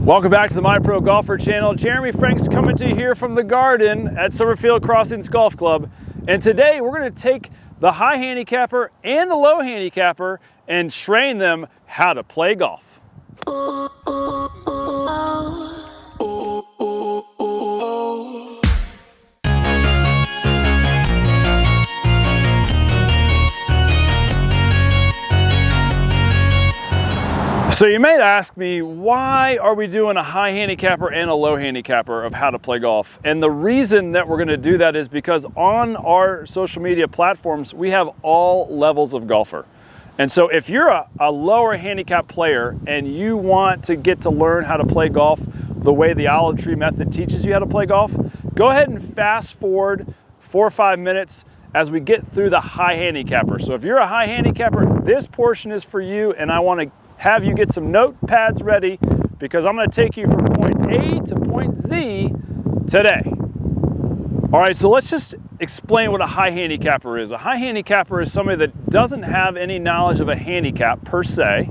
Welcome back to the My Pro Golfer channel. Jeremy Franks coming to you here from the garden at Summerfield Crossings Golf Club. And today we're going to take the high handicapper and the low handicapper and train them how to play golf. So you may ask me, why are we doing a high handicapper and a low handicapper of how to play golf? And the reason that we're going to do that is because on our social media platforms, we have all levels of golfer. And so if you're a lower handicap player and you want to get to learn how to play golf the way the olive tree method teaches you how to play golf, go ahead and fast forward 4 or 5 minutes as we get through the high handicapper. So if you're a high handicapper, this portion is for you, and I want to have you get some notepads ready because I'm going to take you from point A to point Z today. All right, so let's just explain what a high handicapper is. A high handicapper is somebody that doesn't have any knowledge of a handicap per se,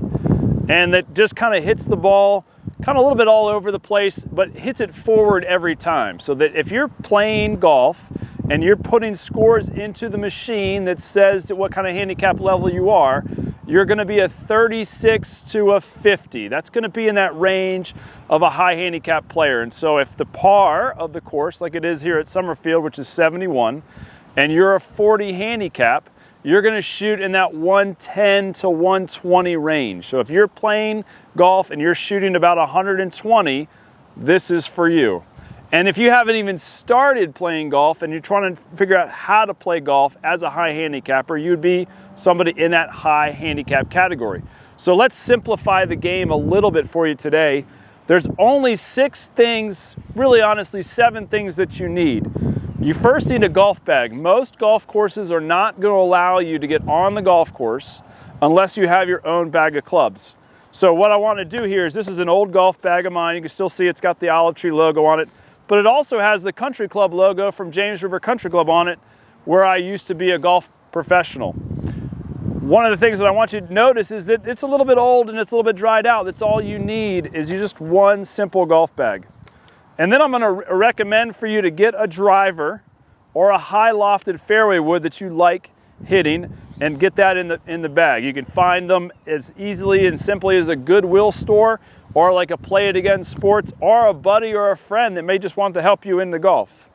and that just kind of hits the ball kind of a little bit all over the place, but hits it forward every time. So that if you're playing golf and you're putting scores into the machine that says what kind of handicap level you are, you're going to be a 36 to a 50. That's going to be in that range of a high handicap player. And so if the par of the course, like it is here at Summerfield, which is 71, and you're a 40 handicap, you're going to shoot in that 110 to 120 range. So if you're playing golf and you're shooting about 120, this is for you. And if you haven't even started playing golf and you're trying to figure out how to play golf as a high handicapper, you'd be somebody in that high handicap category. So let's simplify the game a little bit for you today. There's only 6 things, really honestly 7 things that you need. You first need a golf bag. Most golf courses are not going to allow you to get on the golf course unless you have your own bag of clubs. So what I want to do here is, this is an old golf bag of mine. You can still see it's got the olive tree logo on it, but it also has the country club logo from James River Country Club on it, where I used to be a golf professional. One of the things that I want you to notice is that it's a little bit old and it's a little bit dried out. That's all you need, is just one simple golf bag. And then I'm going to recommend for you to get a driver or a high lofted fairway wood that you like hitting, and get that in the bag. You can find them as easily and simply as a Goodwill store, or like a Play It Again Sports, or a buddy or a friend that may just want to help you in the golf.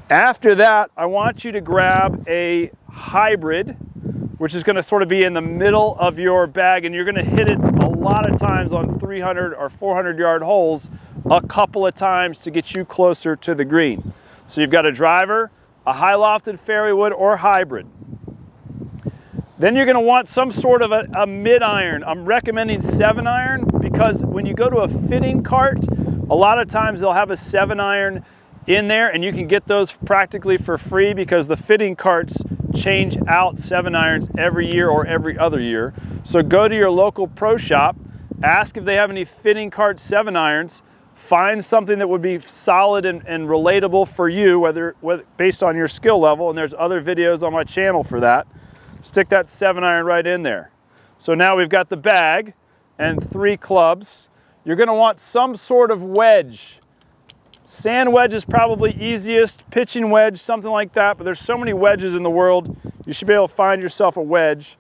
After that, I want you to grab a hybrid, which is going to sort of be in the middle of your bag, and you're going to hit it a lot of times on 300 or 400 yard holes a couple of times to get you closer to the green. So you've got a driver, a high lofted fairway wood, or hybrid. Then you're going to want some sort of a mid-iron. I'm recommending 7-iron because when you go to a fitting cart, a lot of times they'll have a 7-iron in there, and you can get those practically for free because the fitting carts change out 7-irons every year or every other year. So go to your local pro shop, ask if they have any fitting cart 7-irons, find something that would be solid and relatable for you, whether based on your skill level, and there's other videos on my channel for that. Stick that 7-iron right in there. So now we've got the bag and 3 clubs. You're going to want some sort of wedge. Sand wedge is probably easiest, pitching wedge, something like that, but there's so many wedges in the world, you should be able to find yourself a wedge.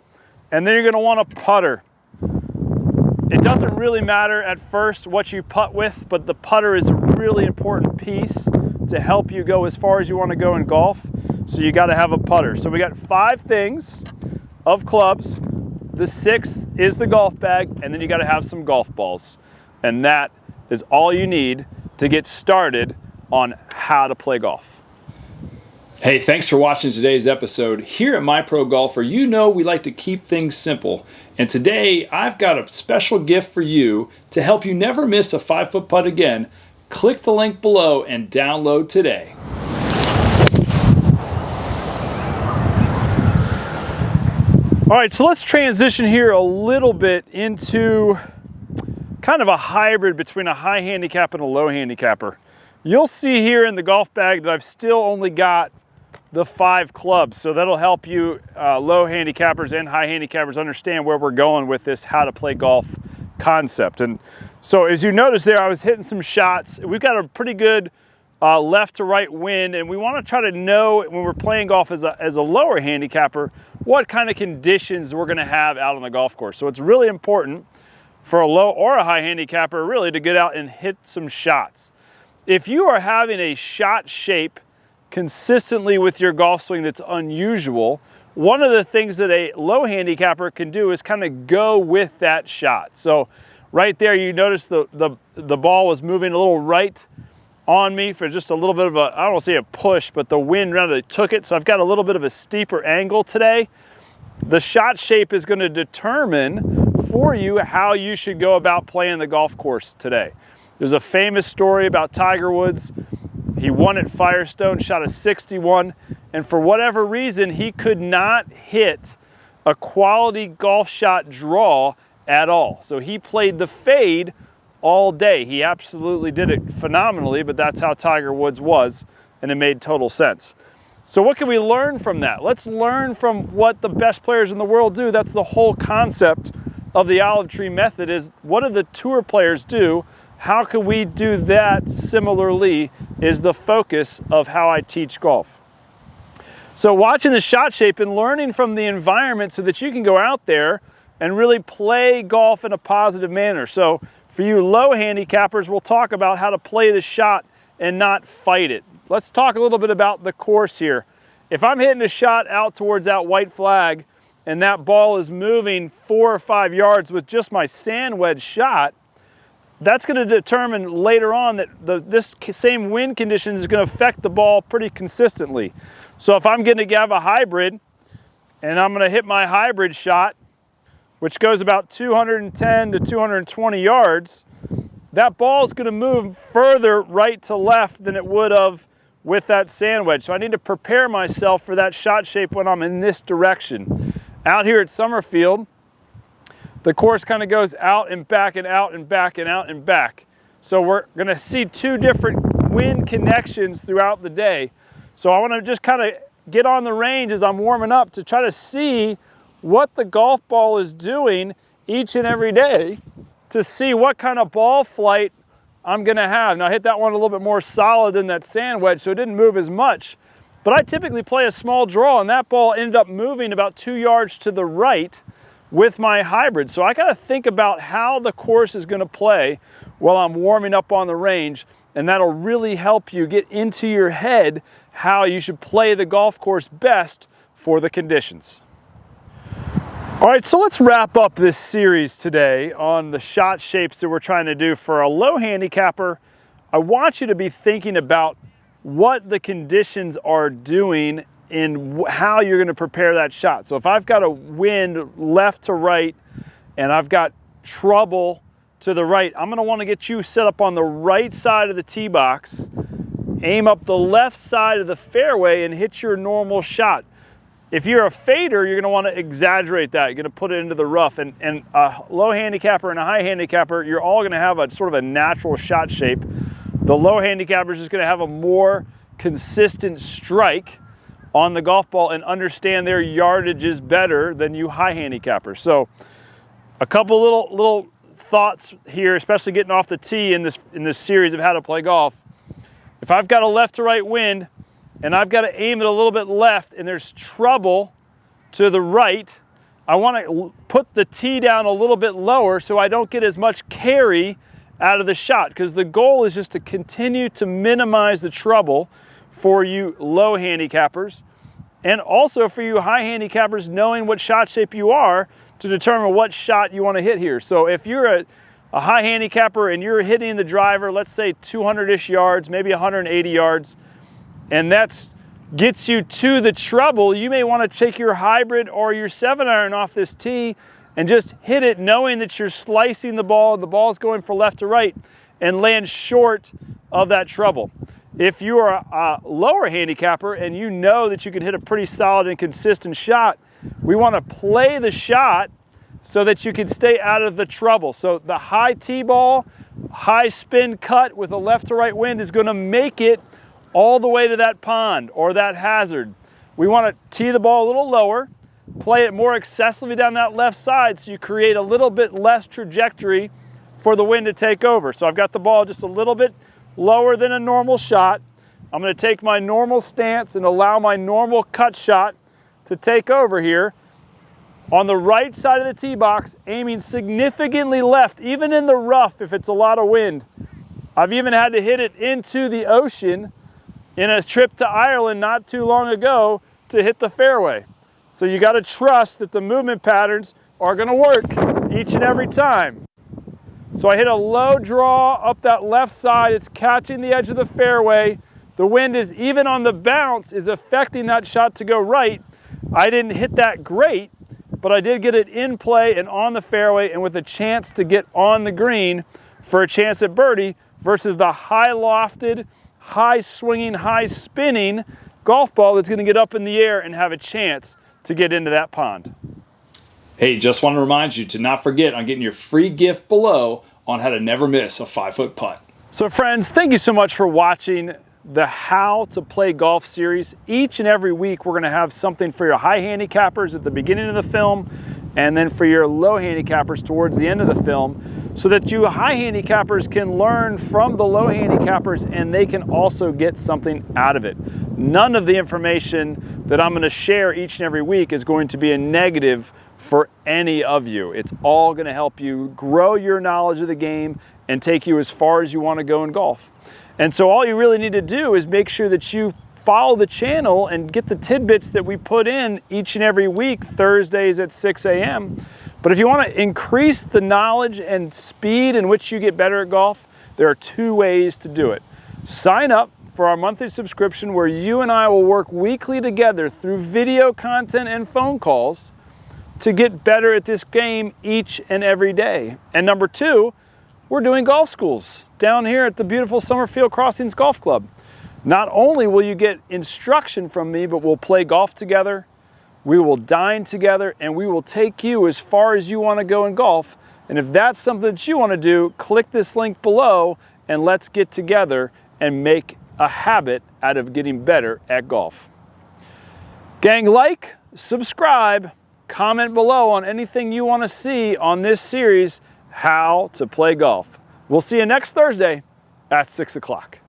And then you're going to want a putter. It doesn't really matter at first what you putt with, but the putter is a really important piece to help you go as far as you want to go in golf. So you got to have a putter. So we got 5 things of clubs. The 6th is the golf bag, and then you got to have some golf balls. And that is all you need to get started on how to play golf. Hey, thanks for watching today's episode. Here at My Pro Golfer, you know we like to keep things simple. And today, I've got a special gift for you to help you never miss a 5-foot putt again. Click the link below and download today. All right, so let's transition here a little bit into kind of a hybrid between a high handicap and a low handicapper. You'll see here in the golf bag that I've still only got the 5 clubs, so that'll help you low handicappers and high handicappers understand where we're going with this how to play golf concept. And so as you notice there, I was hitting some shots. We've got a pretty good left to right wind, and we want to try to know when we're playing golf as a lower handicapper what kind of conditions we're going to have out on the golf course. So it's really important for a low or a high handicapper really to get out and hit some shots. If you are having a shot shape consistently with your golf swing that's unusual, one of the things that a low handicapper can do is kind of go with that shot. So right there, you notice the ball was moving a little right on me for just a little bit of a, I don't want to say a push, but the wind rather took it. So I've got a little bit of a steeper angle today. The shot shape is going to determine for you how you should go about playing the golf course today. There's a famous story about Tiger Woods. He won at Firestone, shot a 61, and for whatever reason, he could not hit a quality golf shot draw at all. So he played the fade all day. He absolutely did it phenomenally, but that's how Tiger Woods was, and it made total sense. So what can we learn from that? Let's learn from what the best players in the world do. That's the whole concept of the olive tree method, is what do the tour players do? How can we do that similarly is the focus of how I teach golf. So watching the shot shape and learning from the environment so that you can go out there and really play golf in a positive manner. So for you low handicappers, we'll talk about how to play the shot and not fight it. Let's talk a little bit about the course here. If I'm hitting a shot out towards that white flag and that ball is moving 4 or 5 yards with just my sand wedge shot, that's going to determine later on that this same wind condition is going to affect the ball pretty consistently. So if I'm going to have a hybrid and I'm going to hit my hybrid shot, which goes about 210 to 220 yards, that ball is going to move further right to left than it would have with that sand wedge. So I need to prepare myself for that shot shape when I'm in this direction. Out here at Summerfield, the course kind of goes out and back and out and back and out and back. So we're going to see 2 different wind connections throughout the day. So I want to just kind of get on the range as I'm warming up to try to see what the golf ball is doing each and every day to see what kind of ball flight I'm going to have. Now I hit that one a little bit more solid than that sand wedge, so it didn't move as much. But I typically play a small draw, and that ball ended up moving about 2 yards to the right with my hybrid. So I got to think about how the course is going to play while I'm warming up on the range, and that'll really help you get into your head how you should play the golf course best for the conditions. All right, so let's wrap up this series today on the shot shapes that we're trying to do. For a low handicapper, I want you to be thinking about what the conditions are doing in how you're going to prepare that shot. So if I've got a wind left to right and I've got trouble to the right, I'm going to want to get you set up on the right side of the tee box, aim up the left side of the fairway and hit your normal shot. If you're a fader, you're going to want to exaggerate that. You're going to put it into the rough. And a low handicapper and a high handicapper, you're all going to have a sort of a natural shot shape. The low handicapper is just going to have a more consistent strike on the golf ball and understand their yardages better than you high handicappers. So a couple little thoughts here, especially getting off the tee in this series of how to play golf. If I've got a left to right wind and I've got to aim it a little bit left and there's trouble to the right, I want to put the tee down a little bit lower so I don't get as much carry out of the shot, because the goal is just to continue to minimize the trouble for you low handicappers, and also for you high handicappers, knowing what shot shape you are to determine what shot you want to hit here. So if you're a high handicapper and you're hitting the driver, let's say 200-ish yards, maybe 180 yards, and that gets you to the trouble, you may want to take your hybrid or your 7-iron off this tee and just hit it knowing that you're slicing the ball and the ball's going from left to right and land short of that trouble. If you are a lower handicapper and you know that you can hit a pretty solid and consistent shot, we want to play the shot so that you can stay out of the trouble. So the high tee ball, high spin cut with a left to right wind is going to make it all the way to that pond or that hazard. We want to tee the ball a little lower, play it more excessively down that left side so you create a little bit less trajectory for the wind to take over. So I've got the ball just a little bit lower than a normal shot. I'm going to take my normal stance and allow my normal cut shot to take over here. On the right side of the tee box, aiming significantly left, even in the rough if it's a lot of wind. I've even had to hit it into the ocean in a trip to Ireland not too long ago to hit the fairway. So you got to trust that the movement patterns are going to work each and every time. So I hit a low draw up that left side. It's catching the edge of the fairway. The wind is, even on the bounce, is affecting that shot to go right. I didn't hit that great, but I did get it in play and on the fairway and with a chance to get on the green for a chance at birdie versus the high lofted, high swinging, high spinning golf ball that's going to get up in the air and have a chance to get into that pond. Hey, just want to remind you to not forget on getting your free gift below on how to never miss a 5-foot putt. So friends, thank you so much for watching the How to Play Golf series. Each and every week we're going to have something for your high handicappers at the beginning of the film and then for your low handicappers towards the end of the film, so that you high handicappers can learn from the low handicappers and they can also get something out of it. None of the information that I'm going to share each and every week is going to be a negative for any of you. It's all going to help you grow your knowledge of the game and take you as far as you want to go in golf. And so all you really need to do is make sure that you follow the channel and get the tidbits that we put in each and every week, Thursdays at 6 a.m. But if you want to increase the knowledge and speed in which you get better at golf, there are 2 ways to do it. Sign up for our monthly subscription where you and I will work weekly together through video content and phone calls to get better at this game each and every day. And number 2, we're doing golf schools down here at the beautiful Summerfield Crossings Golf Club. Not only will you get instruction from me, but we'll play golf together, we will dine together, and we will take you as far as you want to go in golf. And if that's something that you want to do, click this link below and let's get together and make a habit out of getting better at golf. Gang, like, subscribe, comment below on anything you want to see on this series, How to Play Golf. We'll see you next Thursday at 6 o'clock.